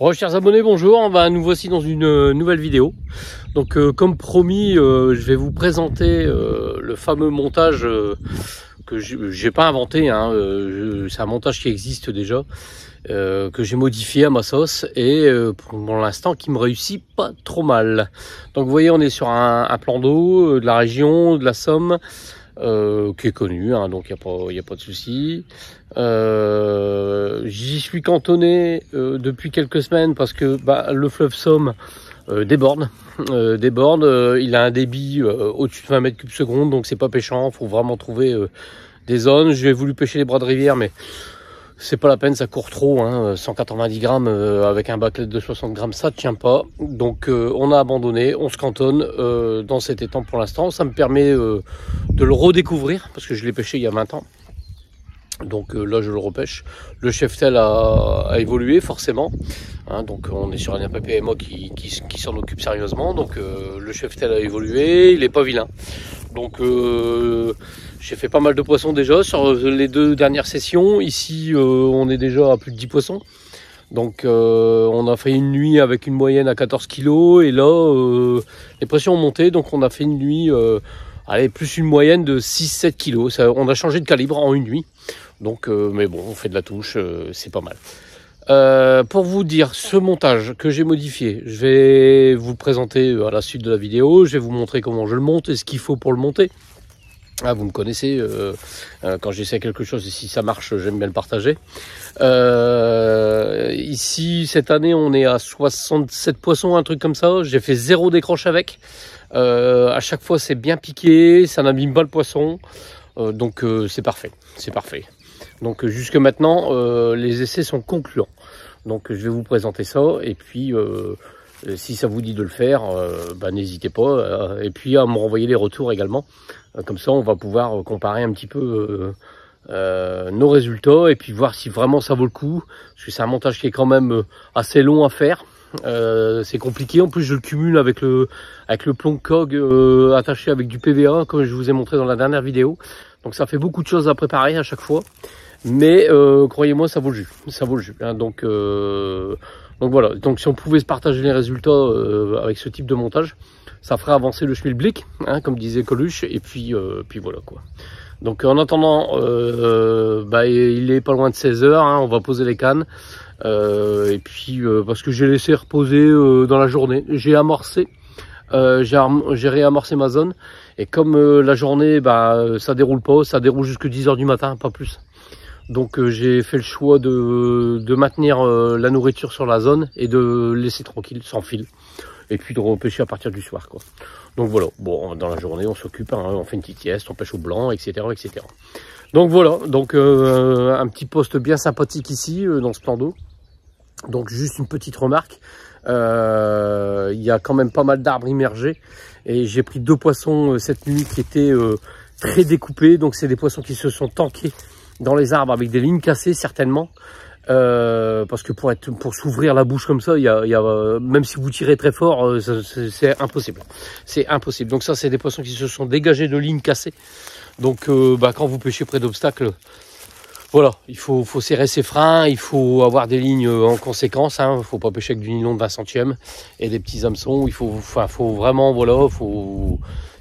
Bon, chers abonnés, bonjour, nous voici dans une nouvelle vidéo. Donc comme promis, je vais vous présenter le fameux montage que j'ai pas inventé, hein, c'est un montage qui existe déjà, que j'ai modifié à ma sauce et pour l'instant qui me réussit pas trop mal. Donc vous voyez, on est sur un plan d'eau de la région, de la Somme, qui est connu, hein, donc il n'y a pas de souci. J'y suis cantonné depuis quelques semaines parce que le fleuve Somme déborde. Il a un débit au-dessus de 20 mètres cubes secondes, donc c'est pas pêchant. Il faut vraiment trouver des zones. J'ai voulu pêcher les bras de rivière, mais c'est pas la peine, ça court trop, hein, 190 grammes avec un bâclet de 60 grammes, ça tient pas. Donc on a abandonné, on se cantonne dans cet étang pour l'instant. Ça me permet de le redécouvrir parce que je l'ai pêché il y a 20 ans. Donc là je le repêche. Le cheftel a évolué forcément, hein, donc on est sur un PMA qui s'en occupe sérieusement. Donc le cheftel a évolué, il est pas vilain. Donc j'ai fait pas mal de poissons déjà sur les 2 dernières sessions. Ici on est déjà à plus de 10 poissons. Donc on a fait une nuit avec une moyenne à 14 kg et là les pressions ont monté, donc on a fait une nuit plus une moyenne de 6-7 kg. On a changé de calibre en une nuit. Donc mais bon, on fait de la touche, c'est pas mal. Pour vous dire ce montage que j'ai modifié, je vais vous le présenter à la suite de la vidéo. Je vais vous montrer comment je le monte et ce qu'il faut pour le monter. Ah, vous me connaissez, quand j'essaie quelque chose et si ça marche, j'aime bien le partager. Ici, cette année, on est à 67 poissons, un truc comme ça. J'ai fait 0 décroche avec. À chaque fois, c'est bien piqué, ça n'abîme pas le poisson. Donc, c'est parfait, c'est parfait. Donc, jusque maintenant, les essais sont concluants. Donc, je vais vous présenter ça et puis... si ça vous dit de le faire, n'hésitez pas. Et puis à me renvoyer les retours également. Comme ça, on va pouvoir comparer un petit peu nos résultats et puis voir si vraiment ça vaut le coup. Parce que c'est un montage qui est quand même assez long à faire. C'est compliqué. En plus, je le cumule avec le plomb cog attaché avec du PVA, comme je vous ai montré dans la dernière vidéo. Donc ça fait beaucoup de choses à préparer à chaque fois. Mais croyez-moi, ça vaut le jus. Ça vaut le jus. Hein. Donc voilà, donc si on pouvait se partager les résultats avec ce type de montage, ça ferait avancer le schmilblick, hein, comme disait Coluche, et puis voilà quoi. Donc en attendant, il est pas loin de 16 h, hein, on va poser les cannes, et puis parce que j'ai laissé reposer dans la journée, j'ai amorcé, j'ai réamorcé ma zone, et comme la journée, ça déroule pas, ça déroule jusque 10 h du matin, pas plus. Donc j'ai fait le choix de maintenir la nourriture sur la zone et de laisser tranquille, sans fil. Et puis de repêcher à partir du soir, quoi. Donc voilà, bon, dans la journée on s'occupe, hein, on fait une petite sieste, on pêche au blanc, etc. etc. Donc voilà, donc un petit poste bien sympathique ici, dans ce plan d'eau. Donc juste une petite remarque, il y a quand même pas mal d'arbres immergés. Et j'ai pris 2 poissons cette nuit qui étaient très découpés. Donc c'est des poissons qui se sont tankés dans les arbres avec des lignes cassées certainement, parce que pour s'ouvrir la bouche comme ça, même si vous tirez très fort, c'est impossible. C'est impossible. Donc ça, c'est des poissons qui se sont dégagés de lignes cassées. Donc quand vous pêchez près d'obstacles, voilà, il faut serrer ses freins, il faut avoir des lignes en conséquence. Hein, faut pas pêcher avec du nylon de 20 centièmes et des petits hameçons. Il faut vraiment, voilà,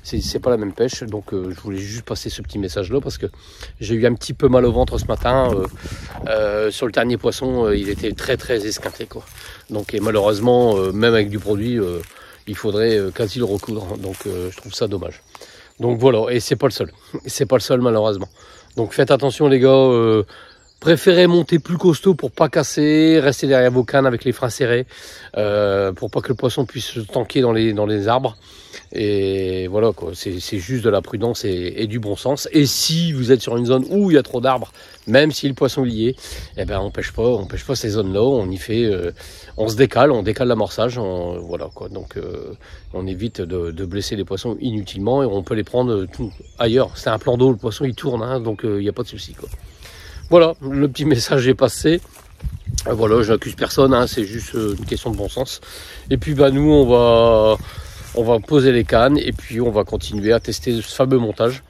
c'est pas la même pêche. Donc je voulais juste passer ce petit message là parce que j'ai eu un petit peu mal au ventre ce matin sur le dernier poisson. Il était très esquinté, quoi. Donc et malheureusement, même avec du produit, il faudrait quasi le recoudre. Donc je trouve ça dommage. Donc voilà, et c'est pas le seul malheureusement. Donc faites attention les gars, préférez monter plus costaud pour pas casser, rester derrière vos cannes avec les freins serrés, pour pas que le poisson puisse se tanker dans les arbres. Et voilà quoi, c'est juste de la prudence et du bon sens. Et si vous êtes sur une zone où il y a trop d'arbres, même si le poisson y est, eh ben on pêche pas ces zones-là, on y fait, on décale l'amorçage, voilà quoi. Donc on évite de blesser les poissons inutilement et on peut les prendre tout ailleurs. C'est un plan d'eau, le poisson il tourne, hein, donc il n'y a pas de souci quoi. Voilà, le petit message est passé. Voilà, je n'accuse personne, hein, c'est juste une question de bon sens. Et puis nous on va poser les cannes et puis on va continuer à tester ce fameux montage.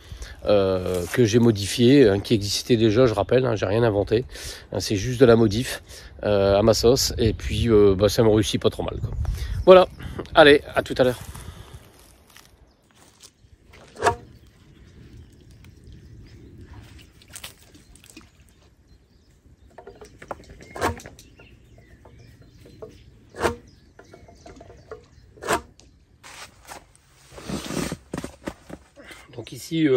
que j'ai modifié, qui existait déjà, je rappelle, j'ai rien inventé. C'est juste de la modif à ma sauce. Et puis ça me réussit pas trop mal, quoi. Voilà, allez, à tout à l'heure. Donc ici,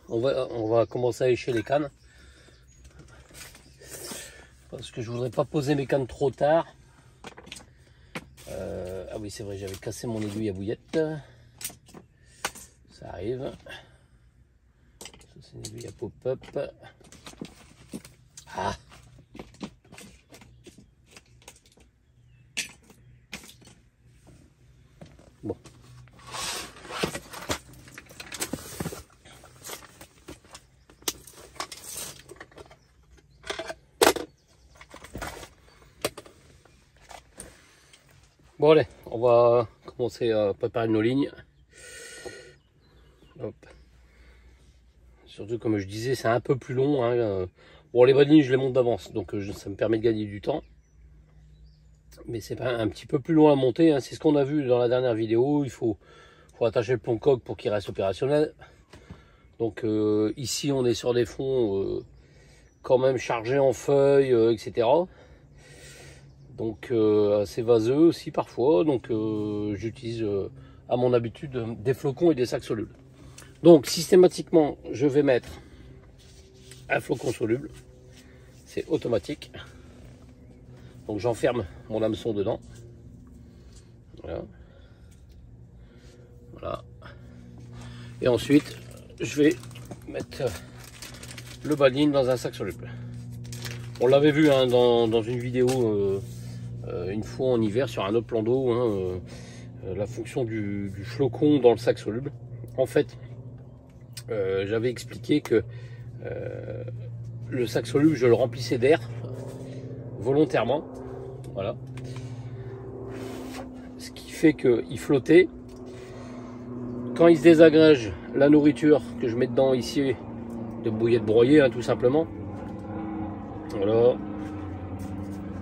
on va commencer à écher les cannes. Parce que je voudrais pas poser mes cannes trop tard. Ah oui, c'est vrai, j'avais cassé mon aiguille à bouillette. Ça arrive. Ça, c'est une aiguille à pop-up. Ah! Bon. Bon allez, on va commencer à préparer nos lignes. Hop. Surtout comme je disais, c'est un peu plus long. Bon, les bonnes lignes, je les monte d'avance, donc ça me permet de gagner du temps. Mais c'est un petit peu plus long à monter. C'est ce qu'on a vu dans la dernière vidéo. Il faut attacher le plomb coque pour qu'il reste opérationnel. Donc ici, on est sur des fonds quand même chargés en feuilles, etc. Donc assez vaseux aussi parfois, donc j'utilise à mon habitude des flocons et des sacs solubles. Donc systématiquement je vais mettre un flocon soluble, c'est automatique. Donc j'enferme mon hameçon dedans. Voilà. Voilà. Et ensuite je vais mettre le bas de ligne dans un sac soluble. On l'avait vu dans une vidéo une fois en hiver sur un autre plan d'eau, la fonction du flocon dans le sac soluble. En fait, j'avais expliqué que le sac soluble, je le remplissais d'air volontairement, voilà, ce qui fait qu'il flottait. Quand il se désagrège, la nourriture que je mets dedans ici, de bouillette broyée, tout simplement, voilà.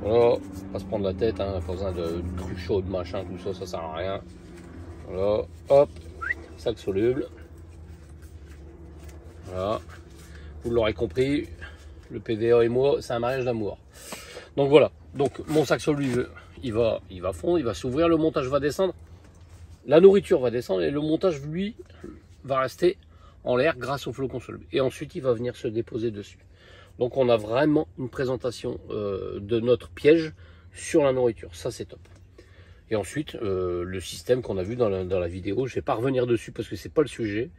Voilà, pas se prendre la tête, pas besoin de cru chaude, machin, tout ça, ça sert à rien. Voilà, hop, sac soluble. Voilà, vous l'aurez compris, le PVA et moi, c'est un mariage d'amour. Donc voilà, donc mon sac soluble, il va fondre, il va s'ouvrir, le montage va descendre, la nourriture va descendre et le montage, lui, va rester en l'air grâce au flocon soluble. Et ensuite, il va venir se déposer dessus. Donc on a vraiment une présentation de notre piège sur la nourriture, ça c'est top. Et ensuite le système qu'on a vu dans la vidéo, je vais pas revenir dessus parce que c'est pas le sujet,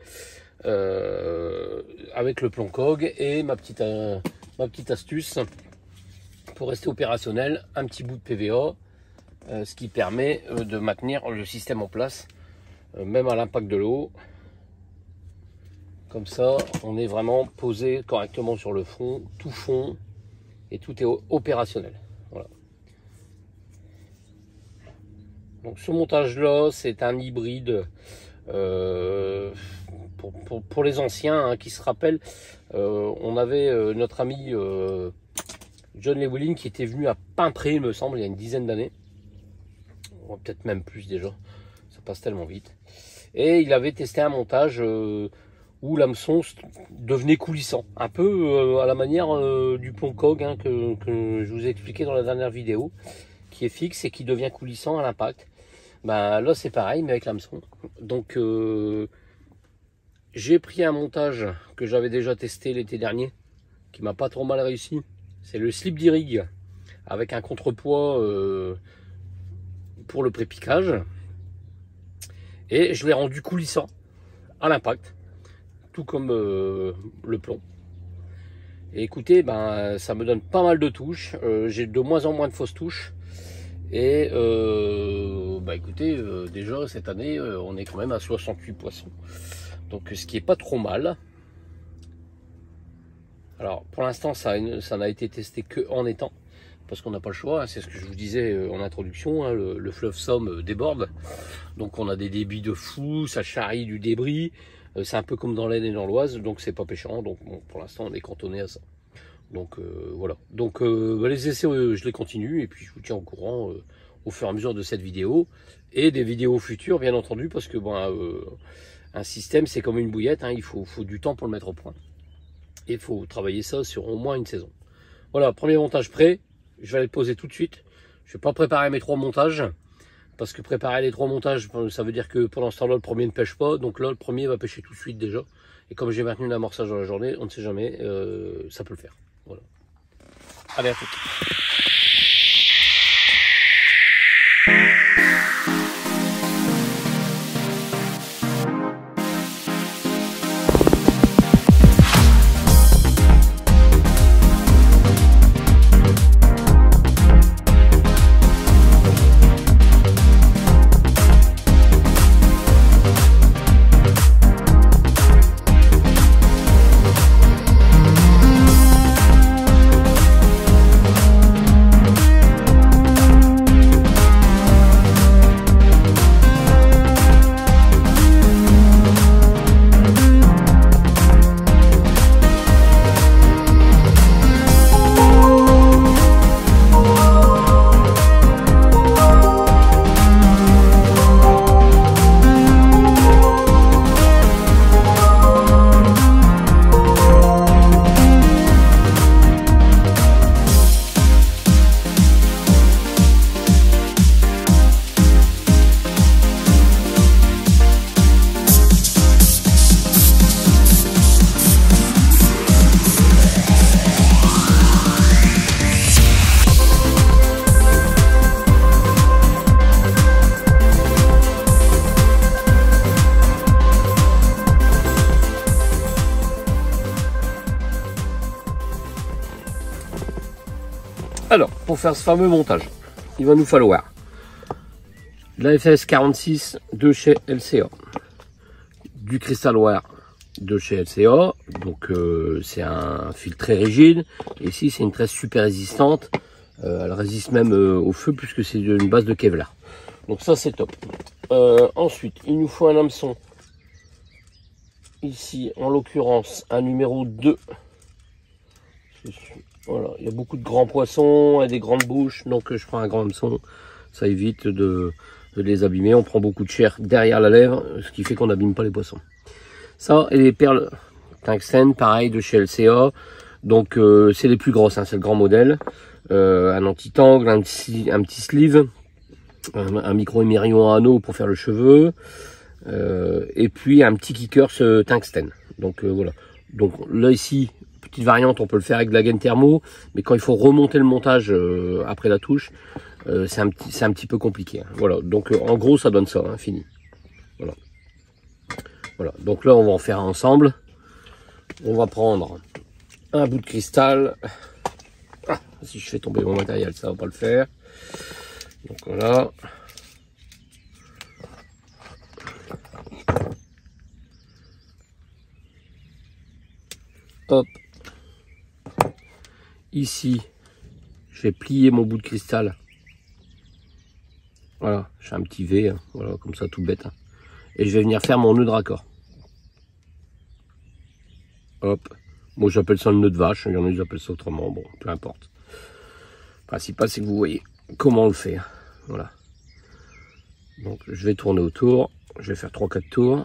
avec le plomb COG et ma petite astuce pour rester opérationnel, un petit bout de PVA, ce qui permet de maintenir le système en place, même à l'impact de l'eau. Comme ça, on est vraiment posé correctement sur le fond, tout fond, et tout est opérationnel. Voilà. Donc ce montage-là, c'est un hybride pour les anciens qui se rappellent. On avait notre ami John Lewin qui était venu à Pimpré, il me semble, il y a une dizaine d'années. Peut-être même plus déjà, ça passe tellement vite. Et il avait testé un montage où l'hameçon devenait coulissant, un peu à la manière du plomb COG que je vous ai expliqué dans la dernière vidéo, qui est fixe et qui devient coulissant à l'impact. Ben, là c'est pareil mais avec l'hameçon. Donc j'ai pris un montage que j'avais déjà testé l'été dernier, qui m'a pas trop mal réussi. C'est le slip d'Irig avec un contrepoids pour le pré-piquage. Et je l'ai rendu coulissant à l'impact, tout comme le plomb. Et écoutez, ben, ça me donne pas mal de touches. J'ai de moins en moins de fausses touches. Et bah écoutez, déjà cette année, on est quand même à 68 poissons. Donc ce qui est pas trop mal. Alors pour l'instant, ça n'a été testé que en étang, parce qu'on n'a pas le choix. C'est ce que je vous disais en introduction. Le fleuve Somme déborde. Donc on a des débits de fou, ça charrie du débris. C'est un peu comme dans l'Aisne et dans l'Oise, donc c'est pas péchant. Donc bon, pour l'instant, on est cantonné à ça. Donc voilà. Donc les essais, je les continue et puis je vous tiens au courant au fur et à mesure de cette vidéo et des vidéos futures, bien entendu, parce que un système, c'est comme une bouillette, hein, il faut du temps pour le mettre au point. Et il faut travailler ça sur au moins une saison. Voilà, premier montage prêt. Je vais aller le poser tout de suite. Je ne vais pas préparer mes 3 montages. Parce que préparer les 3 montages, ça veut dire que pendant ce temps-là, le premier ne pêche pas. Donc là, le premier va pêcher tout de suite déjà. Et comme j'ai maintenu l'amorçage dans la journée, on ne sait jamais, ça peut le faire. Voilà. Allez, à tout. Alors, pour faire ce fameux montage, il va nous falloir de la FS 46 de chez LCA, du Crystal Wire de chez LCA, donc c'est un fil très rigide, et ici c'est une tresse super résistante, elle résiste même au feu puisque c'est une base de Kevlar, donc ça c'est top. Ensuite, il nous faut un hameçon, ici en l'occurrence un numéro 2. Voilà, il y a beaucoup de grands poissons et des grandes bouches, donc je prends un grand hameçon, ça évite de les abîmer. On prend beaucoup de chair derrière la lèvre, ce qui fait qu'on n'abîme pas les poissons. Ça, et les perles tungstène, pareil, de chez LCA, donc c'est les plus grosses, hein, c'est le grand modèle. Un anti-tangle, un petit sleeve, un micro émerillon à anneau pour faire le cheveu, et puis un petit kicker tungstène. Donc voilà. Donc là ici, petite variante, on peut le faire avec de la gaine thermo, mais quand il faut remonter le montage après la touche, c'est un petit peu compliqué. Hein. Voilà, donc en gros ça donne ça, hein, fini. Voilà. Voilà, donc là on va en faire un ensemble. On va prendre un bout de cristal. Ah, si je fais tomber mon matériel, ça va pas le faire. Donc voilà. Hop. Ici, je vais plier mon bout de cristal. Voilà, je fais un petit V, hein, voilà, comme ça, tout bête. Hein. Et je vais venir faire mon nœud de raccord. Hop. Moi, j'appelle ça le nœud de vache. Il y en a qui appellent ça autrement. Bon, peu importe. Le principal, c'est que vous voyez comment on le fait. Hein. Voilà. Donc, je vais tourner autour. Je vais faire 3-4 tours.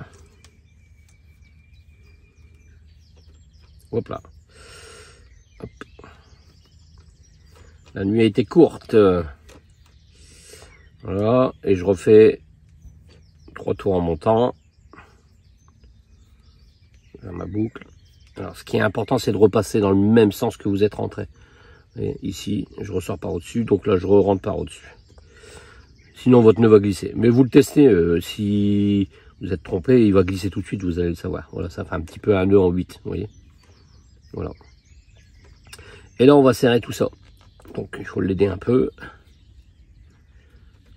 Hop là. Hop. La nuit a été courte. Voilà. Et je refais 3 tours en montant. Dans ma boucle. Alors, ce qui est important, c'est de repasser dans le même sens que vous êtes rentré. Et ici, je ressors par au-dessus. Donc là, je rentre par au-dessus. Sinon, votre nœud va glisser. Mais vous le testez. Si vous êtes trompé, il va glisser tout de suite. Vous allez le savoir. Voilà, ça fait un petit peu un nœud en 8. Vous voyez. Voilà. Et là, on va serrer tout ça. Donc, il faut l'aider un peu.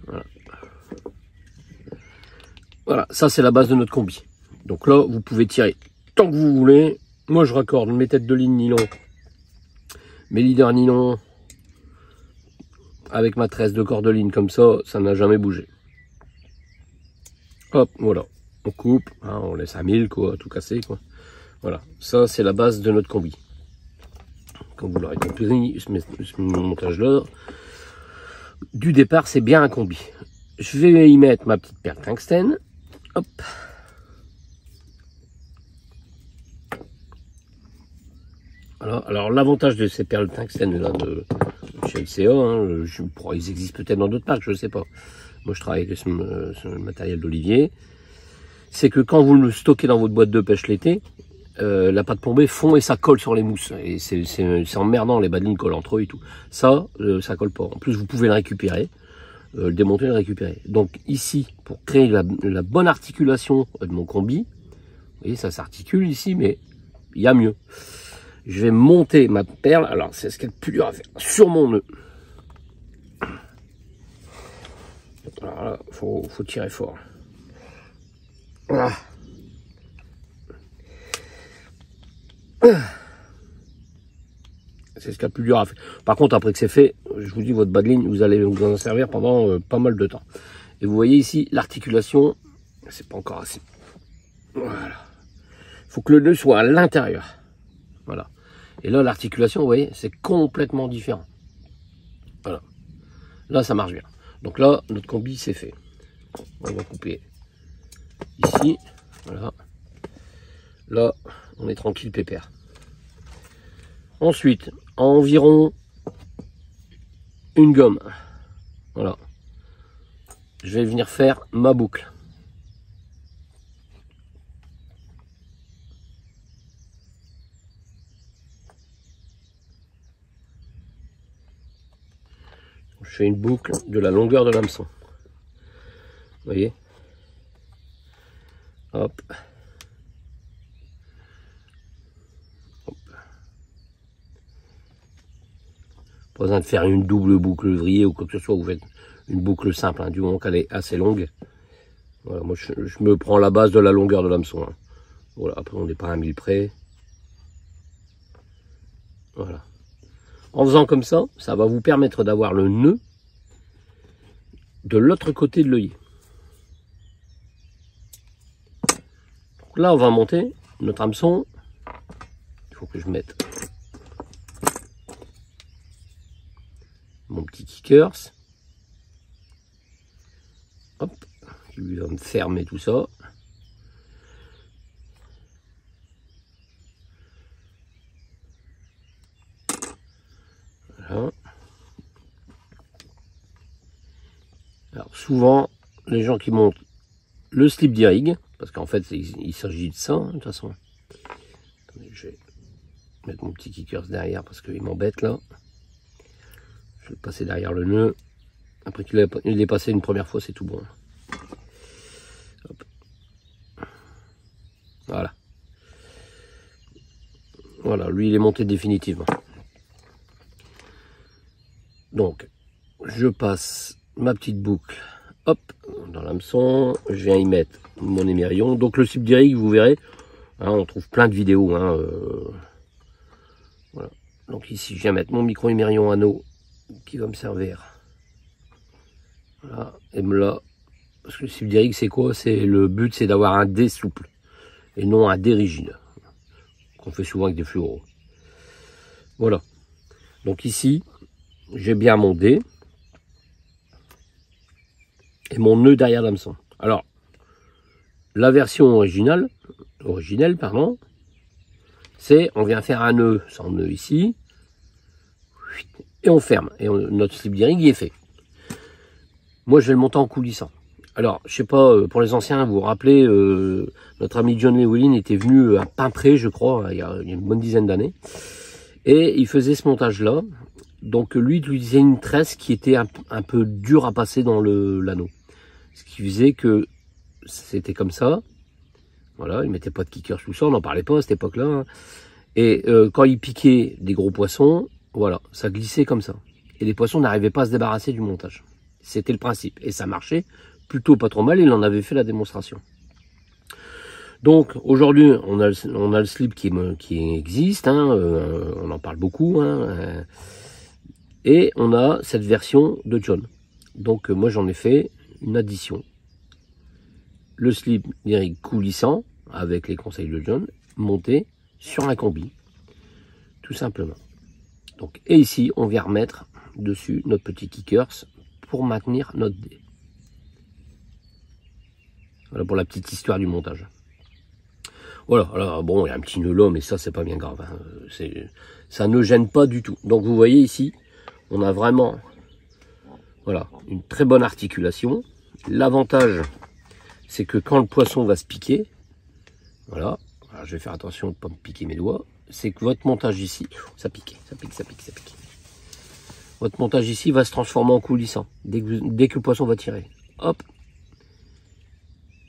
Voilà. Voilà, ça, c'est la base de notre combi. Donc là, vous pouvez tirer tant que vous voulez. Moi, je raccorde mes têtes de ligne nylon, mes leaders nylon, avec ma tresse de cordeline comme ça n'a jamais bougé. Hop, voilà. on coupe, hein, on laisse à 1000 quoi, tout casser quoi. Voilà, ça c'est la base de notre combi. Comme vous l'aurez compris, ce montage là, du départ c'est bien un combi. Je vais y mettre ma petite perle tungstène, hop. Voilà. Alors l'avantage de ces perles tungstène là de chez LCA, hein, ils existent peut-être dans d'autres marques, je ne sais pas. Moi je travaille avec ce matériel d'Olivier. C'est que quand vous le stockez dans votre boîte de pêche l'été, la pâte plombée fond et ça colle sur les mousses. Et c'est emmerdant, les bas de ligne collent entre eux et tout. Ça, ça colle pas. En plus, vous pouvez le récupérer, le démonter et le récupérer. Donc ici, pour créer la bonne articulation de mon combi, vous voyez, ça s'articule ici, mais il y a mieux. Je vais monter ma perle, alors c'est ce qu'il y a de plus dur à faire, sur mon nœud. Alors là, faut tirer fort. Voilà. C'est ce qu'il y a de plus dur à faire. Par contre, après que c'est fait, je vous dis, votre bas de ligne, vous allez vous en servir pendant pas mal de temps. Et vous voyez ici, l'articulation, c'est pas encore assez. Voilà. Il faut que le nœud soit à l'intérieur. Voilà. Et là, l'articulation, vous voyez, c'est complètement différent. Voilà. Là, ça marche bien. Donc là, notre combi, c'est fait. On va couper ici. Voilà. Là, on est tranquille, pépère. Ensuite, environ une gomme. Voilà. Je vais venir faire ma boucle. Je fais une boucle de la longueur de l'hameçon. Vous voyez? Hop. Hop. Pas besoin de faire une double boucle vrillée ou quoi que ce soit. Vous faites une boucle simple, hein, du moment qu'elle est assez longue. Voilà, moi je me prends la base de la longueur de l'hameçon. Hein. Voilà, après on n'est pas à 1000 près. Voilà. En faisant comme ça, ça va vous permettre d'avoir le nœud de l'autre côté de l'œillet. Là, on va monter notre hameçon. Il faut que je mette mon petit kickers. Hop, qui va me fermer tout ça. Voilà. Alors souvent, les gens qui montent le slip d'irrig, parce qu'en fait il s'agit de ça, hein, de toute façon. Attendez, je vais mettre mon petit kickers derrière parce qu'il m'embête là. Je vais le passer derrière le nœud. Après qu'il est passé une première fois, c'est tout bon. Hop. Voilà. Voilà, lui il est monté définitivement. Donc, je passe ma petite boucle, hop, dans l'hameçon, je viens y mettre mon émerillon. Donc le slip d'irrig, vous verrez, hein, on trouve plein de vidéos. Hein, voilà. Donc ici, je viens mettre mon micro émerillon anneau qui va me servir. Voilà, et là, parce que le slip d'irrig, c'est quoi? C'est le but, c'est d'avoir un dé souple et non un dé rigide, qu'on fait souvent avec des fluoros. Voilà. Donc ici, j'ai bien mon dé et mon nœud derrière l'hameçon. Alors, la version originelle, pardon, c'est on vient faire un nœud sans nœud ici et on ferme et notre slip d'irrig est fait. Moi, je vais le monter en coulissant. Alors, je sais pas, pour les anciens, vous vous rappelez, notre ami John Llewellyn était venu à Pimpré, je crois, il y a une bonne dizaine d'années, et il faisait ce montage-là. Donc lui, il utilisait une tresse qui était un peu dure à passer dans l'anneau. Ce qui faisait que c'était comme ça. Voilà, il mettait pas de kicker sous ça, on n'en parlait pas à cette époque-là. Hein. Et quand il piquait des gros poissons, voilà, ça glissait comme ça. Et les poissons n'arrivaient pas à se débarrasser du montage. C'était le principe. Et ça marchait plutôt pas trop mal, il en avait fait la démonstration. Donc aujourd'hui, on a le slip qui existe, hein, on en parle beaucoup, hein, et on a cette version de John. Donc moi j'en ai fait une addition. le slip lyrique coulissant, avec les conseils de John, monté sur un combi, tout simplement. Donc, et ici, on vient remettre dessus notre petit kickers pour maintenir notre dé. Voilà pour la petite histoire du montage. Voilà, alors bon, il y a un petit nœud là, mais ça, c'est pas bien grave. Hein. Ça ne gêne pas du tout. Donc, vous voyez ici, on a vraiment, voilà, une très bonne articulation. L'avantage, c'est que quand le poisson va se piquer, voilà, alors je vais faire attention de ne pas me piquer mes doigts, c'est que votre montage ici, ça pique, ça pique, ça pique, ça pique. Votre montage ici va se transformer en coulissant, dès que le poisson va tirer. Hop.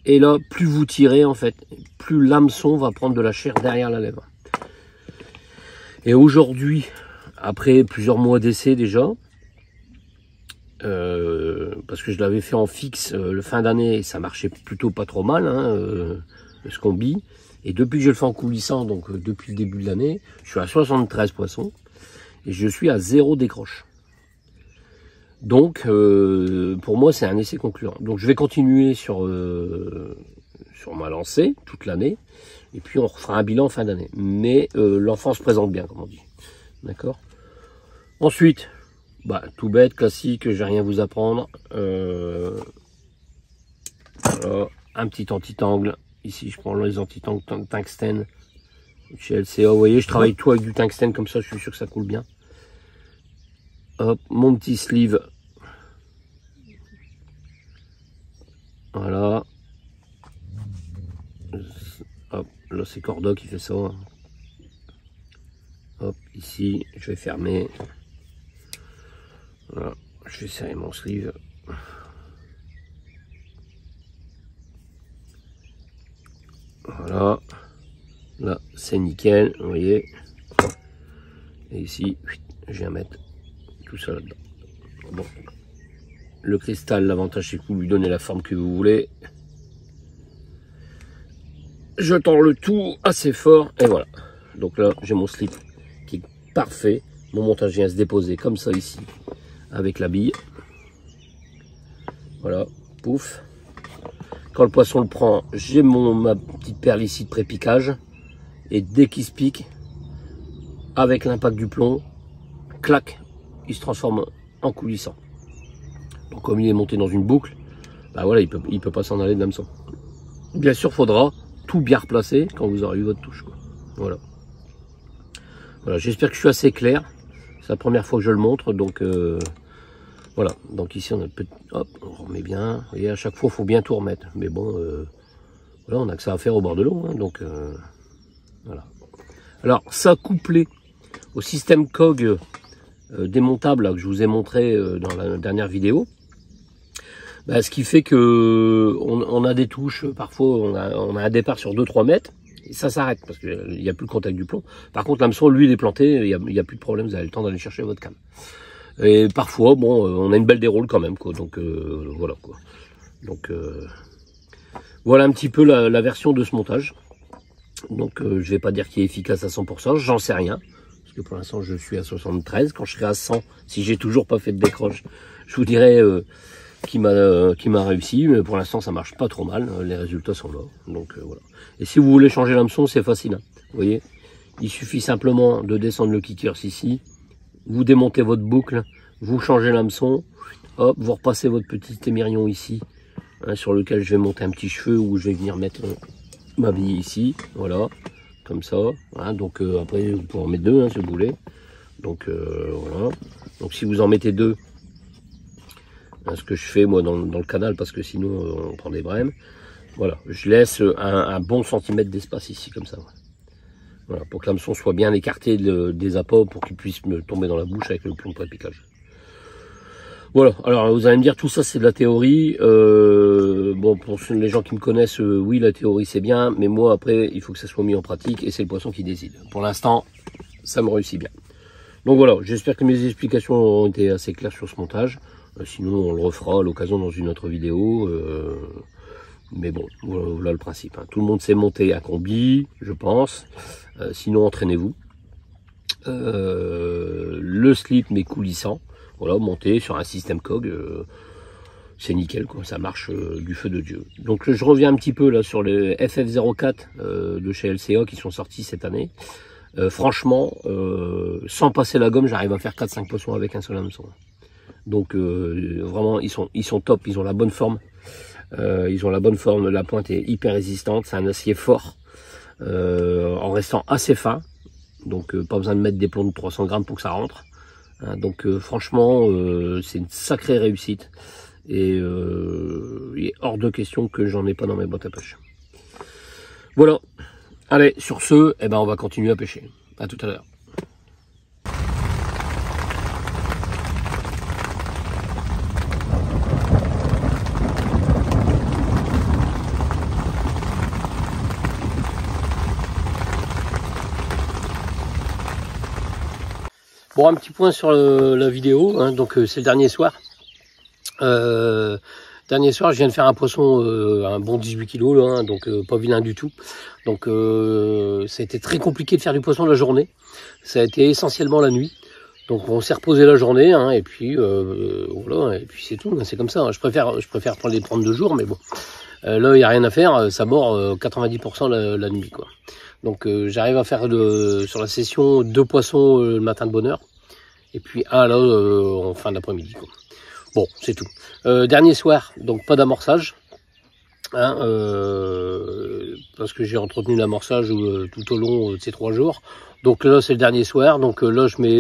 Et là, plus vous tirez, en fait, plus l'hameçon va prendre de la chair derrière la lèvre. Et aujourd'hui, après plusieurs mois d'essai déjà, parce que je l'avais fait en fixe le fin d'année, ça marchait plutôt pas trop mal, hein, ce combi. Et depuis que je le fais en coulissant, donc depuis le début de l'année, je suis à 73 poissons et je suis à 0 décroche. Donc, pour moi, c'est un essai concluant. Donc, je vais continuer sur ma lancée toute l'année. Et puis, on refera un bilan en fin d'année. Mais l'enfant se présente bien, comme on dit. D'accord? Ensuite, bah, tout bête, classique, je vais rien vous apprendre. Voilà, un petit anti-tangle. Ici, je prends les anti-tangles tungstène chez LCA. Vous voyez, je travaille tout avec du tungstène, comme ça, je suis sûr que ça coule bien. Hop, mon petit sleeve. Voilà. Hop, là c'est Corda qui fait ça. Hop, ici, je vais fermer. Voilà, je vais serrer mon sleeve. Voilà. Là, c'est nickel, vous voyez. Et ici, je viens mettre tout ça là-dedans. Bon. Le cristal, l'avantage c'est que vous lui donnez la forme que vous voulez. Je tends le tout assez fort et voilà. Donc là, j'ai mon slip qui est parfait. Mon montage vient se déposer comme ça ici, avec la bille. Voilà, pouf. Quand le poisson le prend, j'ai ma petite perle ici de pré-piquage. Et dès qu'il se pique, avec l'impact du plomb, clac, il se transforme en coulissant. Donc comme il est monté dans une boucle, bah voilà, il peut pas s'en aller de l'hameçon. Bien sûr, faudra tout bien replacer quand vous aurez eu votre touche, quoi. Voilà. Voilà, j'espère que je suis assez clair. C'est la première fois que je le montre, donc voilà. Donc ici on a hop, on remet bien. Vous voyez, à chaque fois, il faut bien tout remettre. Mais bon, voilà, on a que ça à faire au bord de l'eau, hein, donc voilà. Alors ça couplé au système COG démontable là, que je vous ai montré dans la dernière vidéo. Bah, ce qui fait que on a des touches, parfois on a un départ sur 2-3 mètres, et ça s'arrête parce qu'il n'y a plus le contact du plomb. Par contre, l'hameçon, lui, il est planté, il n'y a plus de problème, vous avez le temps d'aller chercher votre canne. Et parfois, bon, on a une belle déroule quand même, quoi. Donc voilà, quoi. Donc voilà un petit peu la version de ce montage. Donc je vais pas dire qu'il est efficace à 100%, j'en sais rien. Parce que pour l'instant, je suis à 73. Quand je serai à 100, si j'ai toujours pas fait de décroche, je vous dirai qui m'a réussi, mais pour l'instant ça marche pas trop mal, les résultats sont là, donc voilà. Et si vous voulez changer l'hameçon, c'est facile, hein. Vous voyez, il suffit simplement de descendre le kickers ici, vous démontez votre boucle, vous changez l'hameçon, hop, vous repassez votre petit émirion ici, hein, sur lequel je vais monter un petit cheveu, où je vais venir mettre ma bille ici, voilà, comme ça, hein, donc après vous pouvez en mettre deux, hein, si vous voulez, donc voilà, donc si vous en mettez deux, ce que je fais moi dans le canal, parce que sinon on prend des brèmes. Voilà, je laisse un bon centimètre d'espace ici, comme ça. Voilà, pour que l'hameçon soit bien écarté des appâts, pour qu'il puisse me tomber dans la bouche avec le plomb de pré-piquage. Voilà, alors vous allez me dire, tout ça c'est de la théorie. Bon, pour les gens qui me connaissent, oui, la théorie c'est bien, mais moi après, il faut que ça soit mis en pratique, et c'est le poisson qui décide. Pour l'instant, ça me réussit bien. Donc voilà, j'espère que mes explications ont été assez claires sur ce montage. Sinon, on le refera à l'occasion dans une autre vidéo. Mais bon, voilà le principe, hein. Tout le monde sait monter un combi, je pense. Sinon, entraînez-vous. Le slip, mais coulissant. Voilà, monter sur un système COG. c'est nickel, quoi, ça marche du feu de Dieu. Donc je reviens un petit peu là sur les FF04 de chez LCA qui sont sortis cette année. Franchement, sans passer la gomme, j'arrive à faire 4-5 poissons avec un seul hameçon. Donc vraiment, ils sont top, ils ont la bonne forme. La pointe est hyper résistante, c'est un acier fort, en restant assez fin. Donc pas besoin de mettre des plombs de 300 grammes pour que ça rentre. Hein, donc franchement, c'est une sacrée réussite. Et il est hors de question que j'en ai pas dans mes boîtes à pêche. Voilà. Allez, sur ce, eh ben, on va continuer à pêcher. À tout à l'heure. Bon, un petit point sur la vidéo, hein, donc c'est le dernier soir. Dernier soir, je viens de faire un poisson, un bon 18 kg, là, hein, donc pas vilain du tout. Donc ça a été très compliqué de faire du poisson la journée. Ça a été essentiellement la nuit. Donc on s'est reposé la journée, hein, et puis voilà, et puis c'est tout, hein, c'est comme ça. Hein. Je préfère prendre 2 jours, mais bon. Là, il n'y a rien à faire, ça mord 90% la nuit, quoi. Donc j'arrive à faire sur la session 2 poissons le matin de bonne heure, et puis un là en fin d'après-midi, quoi. Bon, c'est tout. Dernier soir, donc pas d'amorçage, hein, parce que j'ai entretenu l'amorçage tout au long de ces 3 jours. Donc là, c'est le dernier soir, donc là, je mets,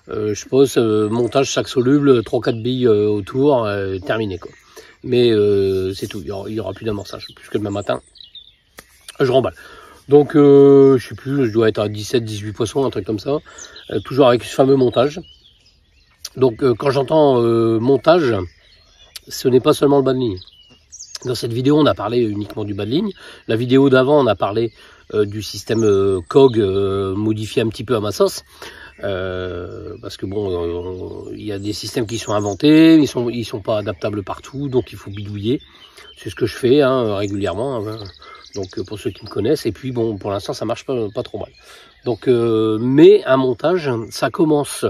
je pose montage sac soluble, 3-4 billes autour, terminé, quoi. Mais c'est tout, il y aura plus d'amorçage, puisque demain matin, je remballe. Donc, je sais plus, je dois être à 17-18 poissons, un truc comme ça, toujours avec ce fameux montage. Donc, quand j'entends montage, ce n'est pas seulement le bas de ligne. Dans cette vidéo, on a parlé uniquement du bas de ligne. La vidéo d'avant, on a parlé du système COG modifié un petit peu à ma sauce. Parce que bon, il y a des systèmes qui sont inventés, ils sont pas adaptables partout, donc il faut bidouiller. C'est ce que je fais, hein, régulièrement. Hein. Donc pour ceux qui me connaissent, et puis bon, pour l'instant ça marche pas trop mal. Donc mais un montage, ça commence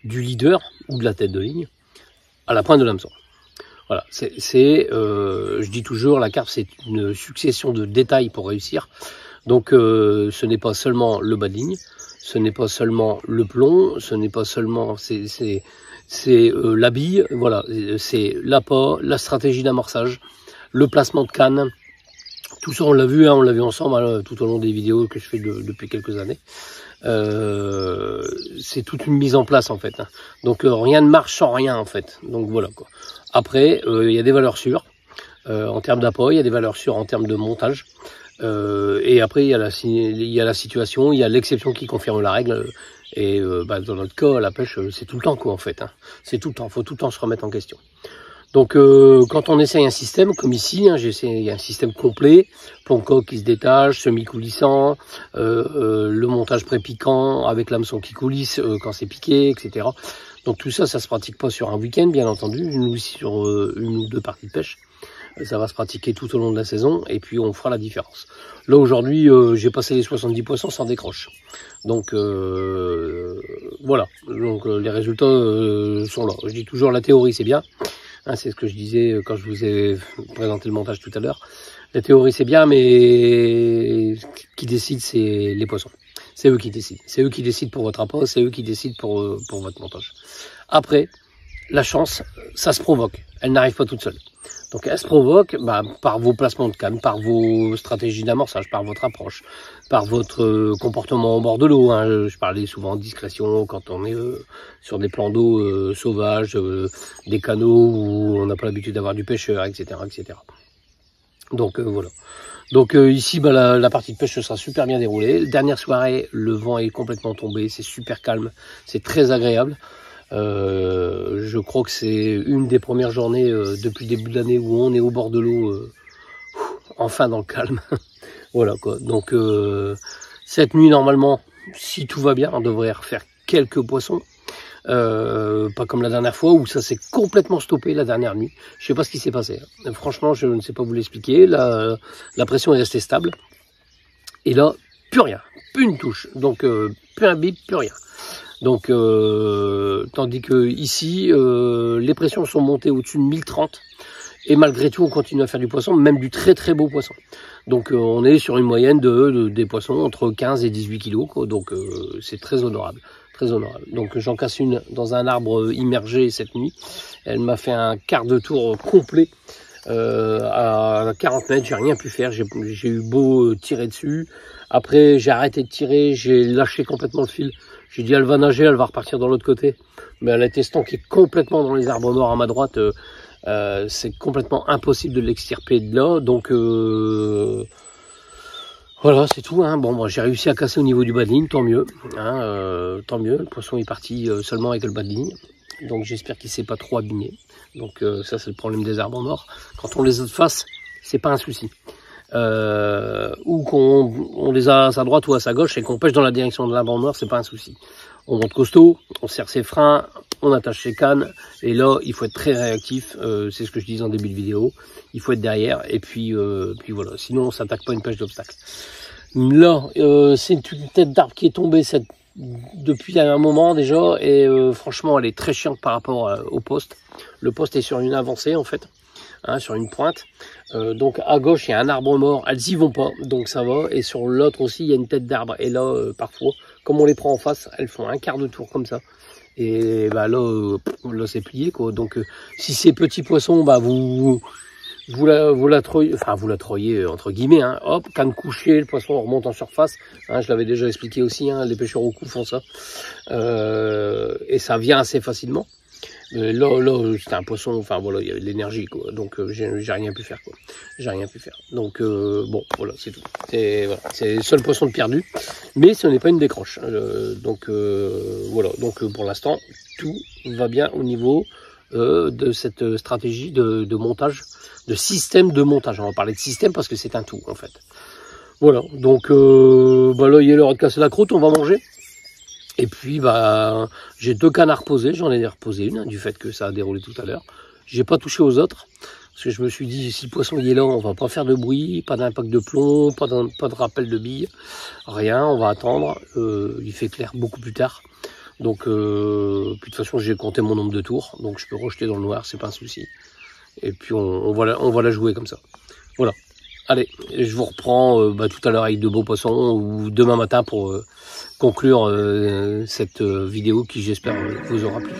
du leader ou de la tête de ligne à la pointe de l'hameçon. Voilà, je dis toujours, la carpe c'est une succession de détails pour réussir. Donc ce n'est pas seulement le bas de ligne, ce n'est pas seulement le plomb, ce n'est pas seulement c'est la bille, voilà, c'est l'appât, la stratégie d'amorçage, le placement de canne. Tout ça, on l'a vu, hein, on l'a vu ensemble hein, tout au long des vidéos que je fais depuis quelques années. C'est toute une mise en place en fait. Hein. Donc rien ne marche sans rien en fait. Donc voilà quoi. Après, il y a des valeurs sûres en termes d'appât, il y a des valeurs sûres en termes de montage. Et après, il y a la situation, il y a l'exception qui confirme la règle. Et dans notre cas, la pêche, c'est tout le temps quoi en fait. Hein. C'est tout le temps, faut tout le temps se remettre en question. Donc quand on essaye un système comme ici, hein, il y a un système complet, plomb coque qui se détache, semi-coulissant, le montage pré-piquant avec l'hameçon qui coulisse quand c'est piqué, etc. Donc tout ça, ça se pratique pas sur un week-end, bien entendu, ou sur 1 ou 2 parties de pêche. Ça va se pratiquer tout au long de la saison et puis on fera la différence. Là aujourd'hui, j'ai passé les 70 poissons sans décroche. Donc voilà, donc les résultats sont là. Je dis toujours la théorie c'est bien. Hein, c'est ce que je disais quand je vous ai présenté le montage tout à l'heure. La théorie c'est bien, mais qui décide c'est les poissons. C'est eux qui décident. C'est eux qui décident pour votre appât, c'est eux qui décident pour votre montage. Après, la chance, ça se provoque. Elle n'arrive pas toute seule. Donc elle se provoque par vos placements de canne, par vos stratégies d'amorçage, par votre approche, par votre comportement au bord de l'eau. Hein. Je parlais souvent de discrétion quand on est sur des plans d'eau sauvages, des canaux où on n'a pas l'habitude d'avoir du pêcheur, etc. etc. Donc voilà. Donc ici, la partie de pêche sera super bien déroulée. Dernière soirée, le vent est complètement tombé, c'est super calme, c'est très agréable. Je crois que c'est une des premières journées depuis le début de l'année où on est au bord de l'eau, enfin dans le calme. Voilà quoi. Donc cette nuit normalement, si tout va bien, on devrait refaire quelques poissons. Pas comme la dernière fois où ça s'est complètement stoppé la dernière nuit. Je sais pas ce qui s'est passé. Hein. Franchement, je ne sais pas vous l'expliquer. La pression est restée stable. Et là, plus rien, plus une touche. Donc plus un bip, plus rien. Donc, tandis que ici, les pressions sont montées au-dessus de 1030. Et malgré tout, on continue à faire du poisson, même du très très beau poisson. Donc on est sur une moyenne des poissons entre 15 et 18 kilos, quoi. Donc c'est très honorable. Très honorable. Donc j'en casse une dans un arbre immergé cette nuit. Elle m'a fait un quart de tour complet à 40 mètres. J'ai rien pu faire. J'ai eu beau tirer dessus. Après j'ai arrêté de tirer, j'ai lâché complètement le fil. J'ai dit elle va nager, elle va repartir dans l'autre côté. Mais elle a été stanquée complètement dans les arbres morts à ma droite. C'est complètement impossible de l'extirper de là, donc voilà, c'est tout. Hein. Bon, j'ai réussi à casser au niveau du bas de ligne, tant mieux. Hein, tant mieux. Le poisson est parti seulement avec le bas de ligne, donc j'espère qu'il s'est pas trop abîmé. Donc ça, c'est le problème des arbres morts. Quand on les a de face, c'est pas un souci. Ou qu'on les a à sa droite ou à sa gauche et qu'on pêche dans la direction de l'arbre mort, c'est pas un souci. On monte costaud, on serre ses freins, on attache ses cannes, et là il faut être très réactif, c'est ce que je disais en début de vidéo, il faut être derrière, et puis voilà, sinon on s'attaque pas à une pêche d'obstacle. Là, c'est une tête d'arbre qui est tombée depuis un moment déjà, et franchement elle est très chiante par rapport au poste. Le poste est sur une avancée en fait, hein, sur une pointe, donc à gauche il y a un arbre mort, elles y vont pas, donc ça va, et sur l'autre aussi il y a une tête d'arbre, et là parfois, comme on les prend en face, elles font un quart de tour comme ça. Et bah là c'est plié quoi. Donc si c'est petit poisson, bah vous la troyez entre guillemets. Hein. Hop, canne couchée, le poisson remonte en surface. Hein, je l'avais déjà expliqué aussi. Hein, les pêcheurs au cou font ça et ça vient assez facilement. Là c'était un poisson. Enfin voilà, il y avait de l'énergie quoi. Donc j'ai rien pu faire quoi. J'ai rien pu faire. Donc bon voilà, c'est tout. C'est le seul poisson de perdu. Mais ce n'est pas une décroche. Donc voilà. Donc pour l'instant, tout va bien au niveau de cette stratégie de montage, de système de montage. On va parler de système parce que c'est un tout en fait. Voilà. Donc bah là, il est l'heure de casser la croûte. On va manger. Et puis bah j'ai 2 cannes à reposer. J'en ai reposé une du fait que ça a déroulé tout à l'heure. J'ai pas touché aux autres. Parce que je me suis dit, si le poisson il est là, on va pas faire de bruit, pas d'impact de plomb, pas de rappel de billes, rien, on va attendre. Il fait clair beaucoup plus tard. Donc, puis de toute façon, j'ai compté mon nombre de tours, donc je peux rejeter dans le noir, c'est pas un souci. Et puis on va la jouer comme ça. Voilà. Allez, je vous reprends tout à l'heure avec de beaux poissons ou demain matin pour conclure cette vidéo qui, j'espère, vous aura plu.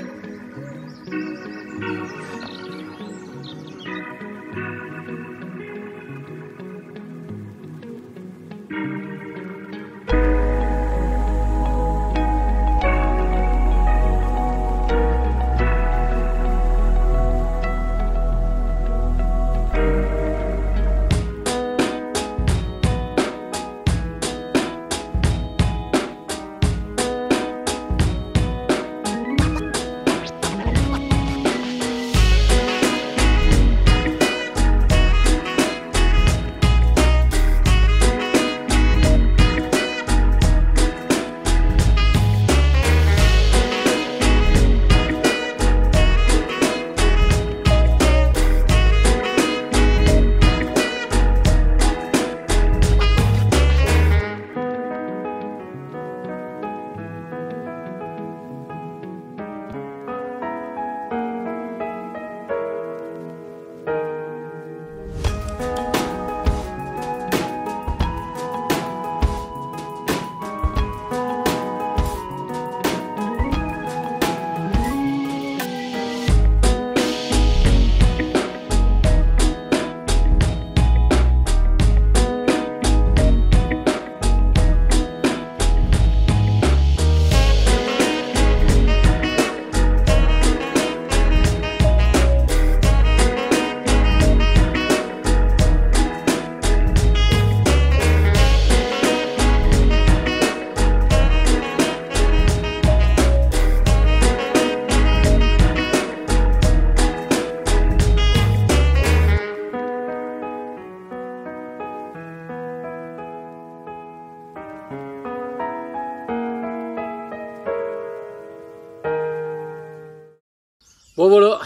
Bon voilà,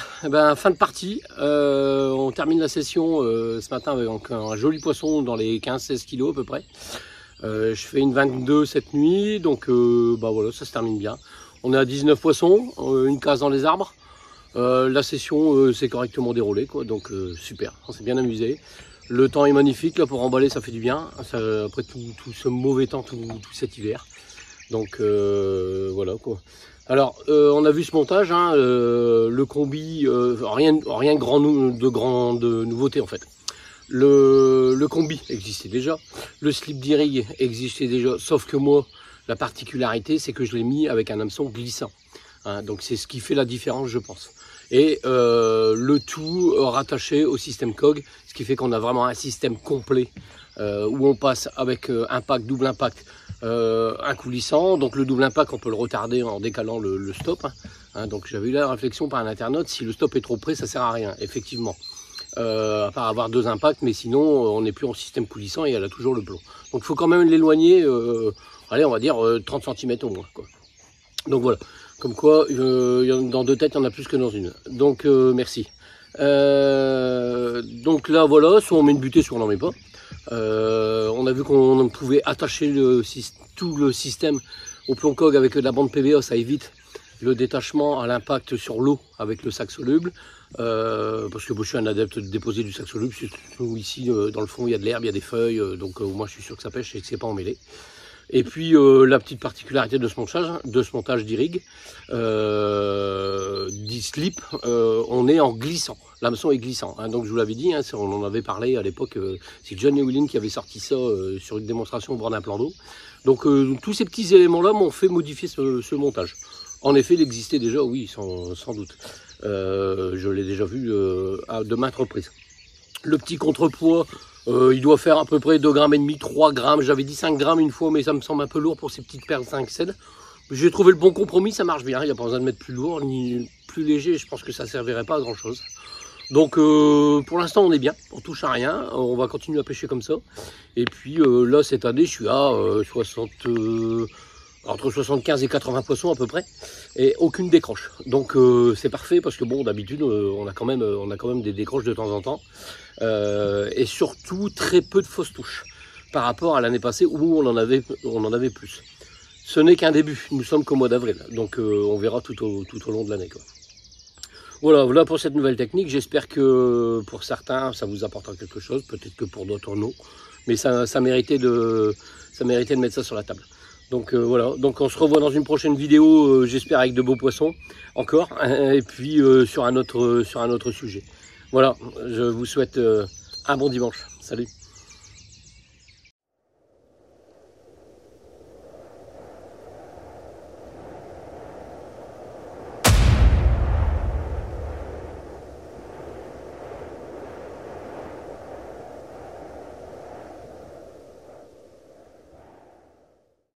fin de partie, on termine la session ce matin avec un joli poisson dans les 15-16 kilos à peu près. Je fais une 22 cette nuit, donc voilà, ça se termine bien. On est à 19 poissons, une case dans les arbres. La session s'est correctement déroulée, quoi, donc super, on s'est bien amusé. Le temps est magnifique, là pour emballer ça fait du bien, ça, après tout ce mauvais temps, tout cet hiver. Donc voilà quoi. Alors on a vu ce montage, hein, le combi, rien de grande nouveauté en fait. Le combi existait déjà, le slip d'irrig existait déjà, sauf que moi, la particularité c'est que je l'ai mis avec un hameçon glissant. Hein, donc c'est ce qui fait la différence je pense. Et le tout rattaché au système COG, ce qui fait qu'on a vraiment un système complet où on passe avec impact, double impact, un coulissant. Donc le double impact, on peut le retarder en décalant le stop. Hein, donc j'avais eu la réflexion par un internaute, si le stop est trop près, ça sert à rien, effectivement. À part avoir deux impacts, mais sinon on n'est plus en système coulissant et elle a toujours le plomb. Donc il faut quand même l'éloigner, allez on va dire 30 cm au moins, quoi. Donc voilà. Comme quoi, dans deux têtes, il y en a plus que dans une. Donc, merci. Donc là, voilà, soit on met une butée, soit on n'en met pas. On a vu qu'on pouvait attacher tout le système au plomb COG avec de la bande PVA, ça évite le détachement à l'impact sur l'eau avec le sac soluble. Parce que moi, je suis un adepte de déposer du sac soluble, surtout ici, dans le fond, il y a de l'herbe, il y a des feuilles, donc moi, je suis sûr que ça pêche et que c'est pas emmêlé. Et puis la petite particularité de ce montage d'irrig, d'e-slip, on est en glissant. L'hameçon est glissant. Hein, donc je vous l'avais dit, hein, on en avait parlé à l'époque, c'est John Lewin qui avait sorti ça sur une démonstration au bord d'un plan d'eau. Donc tous ces petits éléments-là m'ont fait modifier ce montage. En effet, il existait déjà, oui, sans doute. Je l'ai déjà vu de maintes reprises. Le petit contrepoids, il doit faire à peu près 2,5 g, 3 grammes. J'avais dit 5 grammes une fois, mais ça me semble un peu lourd pour ces petites paires de 5 cèdres. J'ai trouvé le bon compromis, ça marche bien. Il n'y a pas besoin de mettre plus lourd ni plus léger. Je pense que ça ne servirait pas à grand chose. Donc pour l'instant, on est bien. On touche à rien. On va continuer à pêcher comme ça. Et puis là, cette année, je suis à entre 75 et 80 poissons à peu près, et aucune décroche. Donc c'est parfait parce que bon, d'habitude on a quand même des décroches de temps en temps, et surtout très peu de fausses touches par rapport à l'année passée où on en avait plus. Ce n'est qu'un début, nous sommes qu'au mois d'avril, donc on verra tout au long de l'année, quoi. Voilà pour cette nouvelle technique. J'espère que pour certains ça vous apportera quelque chose, peut-être que pour d'autres non, mais ça méritait de mettre ça sur la table. Donc voilà, donc on se revoit dans une prochaine vidéo, j'espère avec de beaux poissons encore, et puis sur un autre sujet. Voilà, je vous souhaite un bon dimanche. Salut.